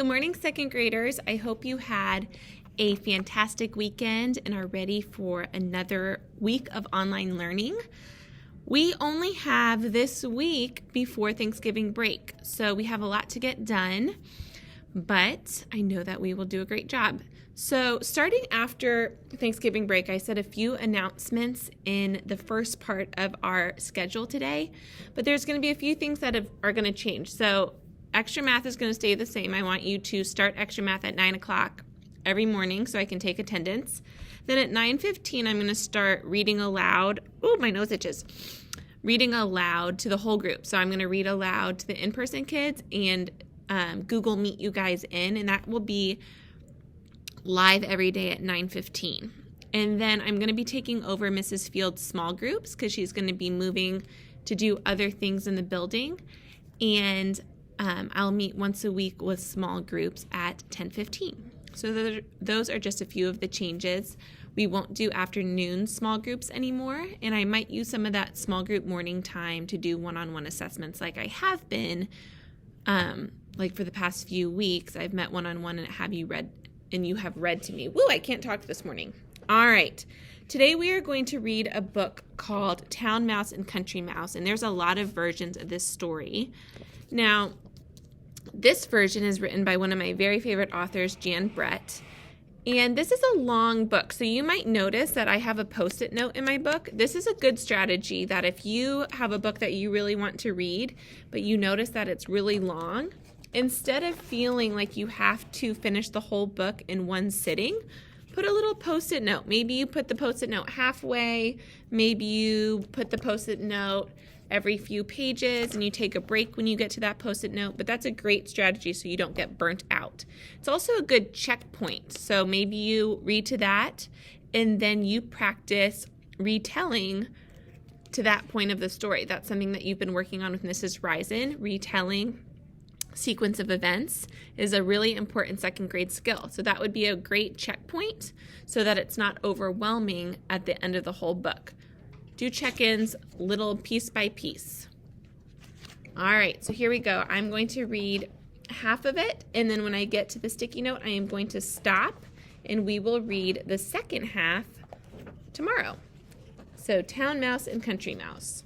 Good morning, second graders. I hope you had a fantastic weekend and are ready for another week of online learning. We only have this week before Thanksgiving break, so we have a lot to get done, but I know that we will do a great job. So starting after Thanksgiving break, I said a few announcements in the first part of our schedule today, but there's going to be a few things that are going to change. So extra math is going to stay the same. I want you to start extra math at 9 o'clock every morning so I can take attendance. Then at 9:15, I'm going to start reading aloud. Oh, my nose itches. Reading aloud to the whole group. So I'm going to read aloud to the in-person kids and Google Meet you guys in, and that will be live every day at 9:15. And then I'm going to be taking over Mrs. Field's small groups because she's going to be moving to do other things in the building. And I'll meet once a week with small groups at 10:15. So those are just a few of the changes. We won't do afternoon small groups anymore, and I might use some of that small group morning time to do one-on-one assessments like I have been. Like for the past few weeks, I've met one-on-one and you have read to me. Woo, I can't talk this morning. All right. Today we are going to read a book called Town Mouse and Country Mouse, and there's a lot of versions of this story. Now, this version is written by one of my very favorite authors, Jan Brett, and this is a long book, so you might notice that I have a Post-it note in my book. This is a good strategy that if you have a book that you really want to read, but you notice that it's really long, instead of feeling like you have to finish the whole book in one sitting, put a little Post-it note. Maybe you put the Post-it note halfway. Maybe you put the Post-it note every few pages and you take a break when you get to that Post-it note. But that's a great strategy so you don't get burnt out. It's also a good checkpoint. So maybe you read to that and then you practice retelling to that point of the story. That's something that you've been working on with Mrs. Risen. Retelling sequence of events is a really important second grade skill. So that would be a great checkpoint so that it's not overwhelming at the end of the whole book. Do check-ins little piece by piece. All right, so here we go. I'm going to read half of it, and then when I get to the sticky note, I am going to stop, and we will read the second half tomorrow. So Town Mouse and Country Mouse.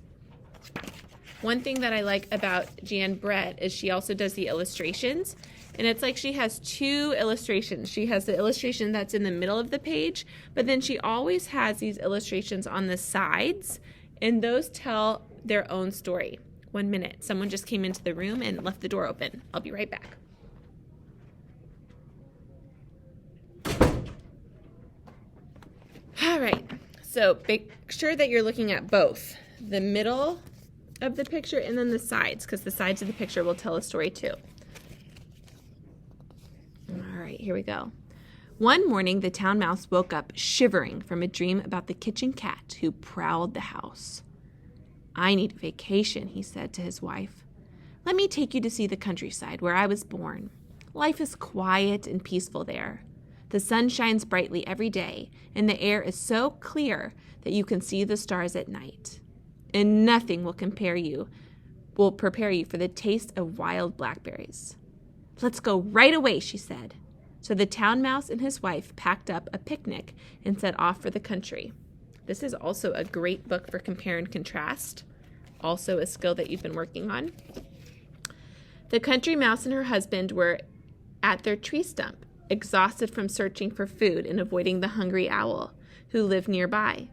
One thing that I like about Jan Brett is she also does the illustrations, and it's like she has two illustrations. She has the illustration that's in the middle of the page, but then she always has these illustrations on the sides, and those tell their own story. 1 minute. Someone just came into the room and left the door open. I'll be right back. All right, so make sure that you're looking at both the middle of the picture and then the sides, because the sides of the picture will tell a story too. All right, here we go. One morning, the town mouse woke up shivering from a dream about the kitchen cat who prowled the house. "I need a vacation," he said to his wife. "Let me take you to see the countryside where I was born. Life is quiet and peaceful there. The sun shines brightly every day, and the air is so clear that you can see the stars at night. And nothing will prepare you for the taste of wild blackberries." "Let's go right away," she said. So the town mouse and his wife packed up a picnic and set off for the country. This is also a great book for compare and contrast, also a skill that you've been working on. The country mouse and her husband were at their tree stump, exhausted from searching for food and avoiding the hungry owl, who lived nearby.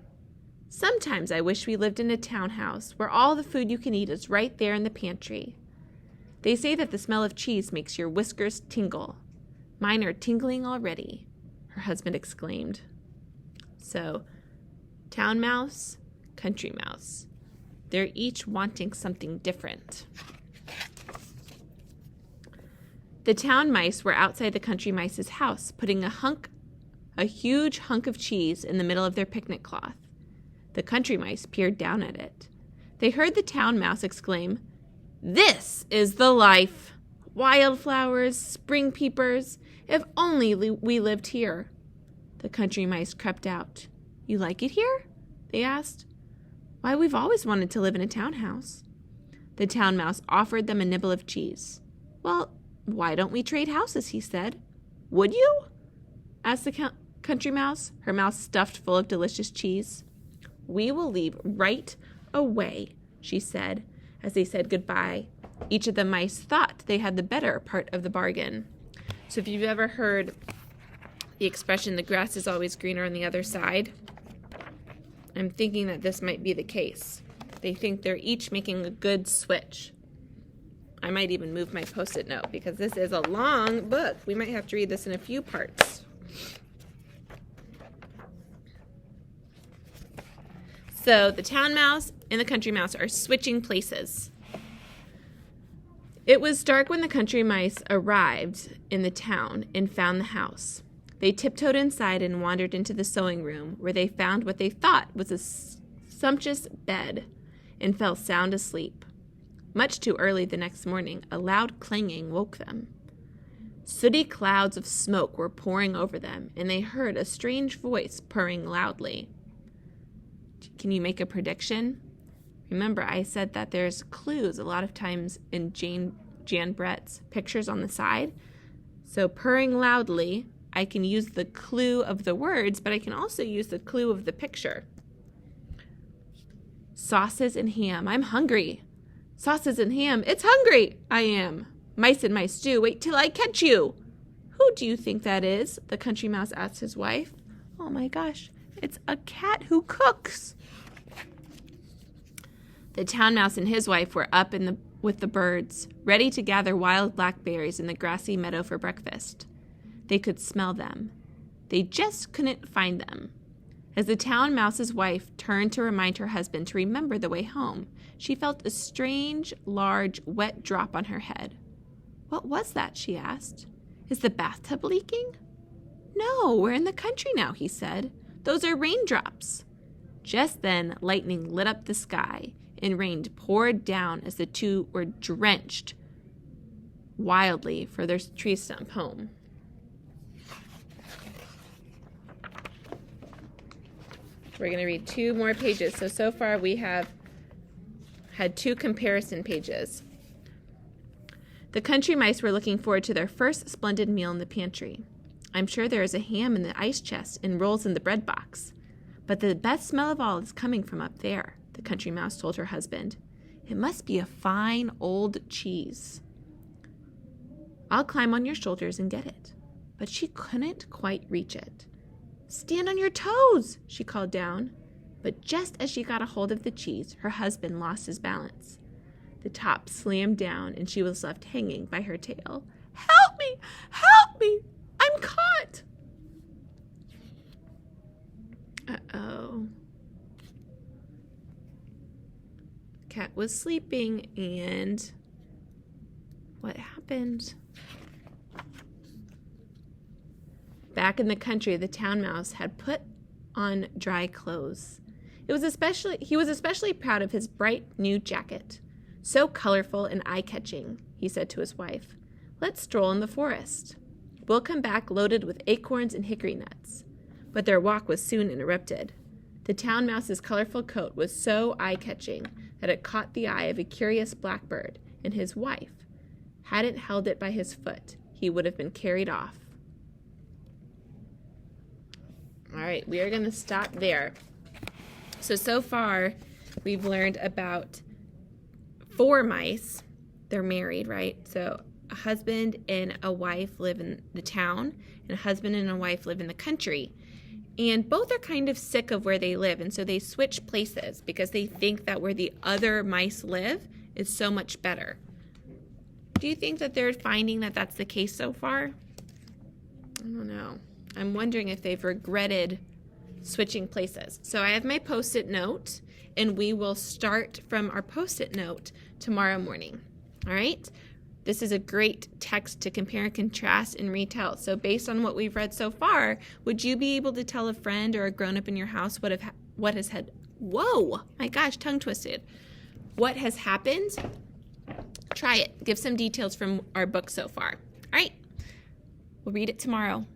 "Sometimes I wish we lived in a townhouse where all the food you can eat is right there in the pantry. They say that the smell of cheese makes your whiskers tingle. Mine are tingling already," her husband exclaimed. So, town mouse, country mouse. They're each wanting something different. The town mice were outside the country mice's house, putting a huge hunk of cheese in the middle of their picnic cloth. The country mice peered down at it. They heard the town mouse exclaim, "This is the life! Wildflowers, spring peepers, if only we lived here." The country mice crept out. "You like it here?" they asked. "Why, we've always wanted to live in a townhouse." The town mouse offered them a nibble of cheese. "Well, Why don't we trade houses, he said. Would you? Asked the country mouse, her mouth stuffed full of delicious cheese. We will leave right away, she said, as they said goodbye. Each of the mice thought they had the better part of the bargain. So if you've ever heard the expression, the grass is always greener on the other side, I'm thinking that this might be the case. They think they're each making a good switch. I might even move my Post-it note because this is a long book. We might have to read this in a few parts. So the town mouse and the country mouse are switching places. It was dark when the country mice arrived in the town and found the house. They tiptoed inside and wandered into the sewing room, where they found what they thought was a sumptuous bed and fell sound asleep. Much too early the next morning, a loud clanging woke them. Sooty clouds of smoke were pouring over them, and they heard a strange voice purring loudly. Can you make a prediction? Remember, I said that there's clues a lot of times in Jan Brett's pictures on the side. So purring loudly, I can use the clue of the words, but I can also use the clue of the picture. Sauces and ham. I'm hungry. Sauces and ham. It's hungry. I am. Mice in my stew. Wait till I catch you. Who do you think that is? The country mouse asked his wife. Oh my gosh, it's a cat who cooks. The town mouse and his wife were up with the birds, ready to gather wild blackberries in the grassy meadow for breakfast. They could smell them. They just couldn't find them. As the town mouse's wife turned to remind her husband to remember the way home, she felt a strange, large, wet drop on her head. What was that? She asked. Is the bathtub leaking? No, we're in the country now, he said. Those are raindrops. Just then, lightning lit up the sky, and rain poured down as the two were drenched wildly for their tree stump home. We're going to read 2 more pages. So far we have had 2 comparison pages. The country mice were looking forward to their first splendid meal in the pantry. I'm sure there is a ham in the ice chest and rolls in the bread box. But the best smell of all is coming from up there, the country mouse told her husband. It must be a fine old cheese. I'll climb on your shoulders and get it. But she couldn't quite reach it. Stand on your toes, she called down. But just as she got a hold of the cheese, her husband lost his balance. The top slammed down, and she was left hanging by her tail. Help me! Help me! I'm caught! Uh-oh. Cat was sleeping, and what happened? Back in the country, the town mouse had put on dry clothes. He was especially proud of his bright new jacket. So colorful and eye-catching, he said to his wife. Let's stroll in the forest. We'll come back loaded with acorns and hickory nuts. But their walk was soon interrupted. The town mouse's colorful coat was so eye-catching that it caught the eye of a curious blackbird, and his wife hadn't held it by his foot. He would have been carried off. All right, we are going to stop there. So far, we've learned about 4 mice. They're married, right? So a husband and a wife live in the town, and a husband and a wife live in the country. And both are kind of sick of where they live, and so they switch places because they think that where the other mice live is so much better. Do you think that they're finding that that's the case so far? I don't know. I'm wondering if they've regretted switching places. So I have my Post-it note, and we will start from our Post-it note tomorrow morning. All right? This is a great text to compare and contrast and retell. So based on what we've read so far, would you be able to tell a friend or a grown-up in your house what has had, whoa, my gosh, tongue twisted. What has happened? Try it. Give some details from our book so far. All right. We'll read it tomorrow.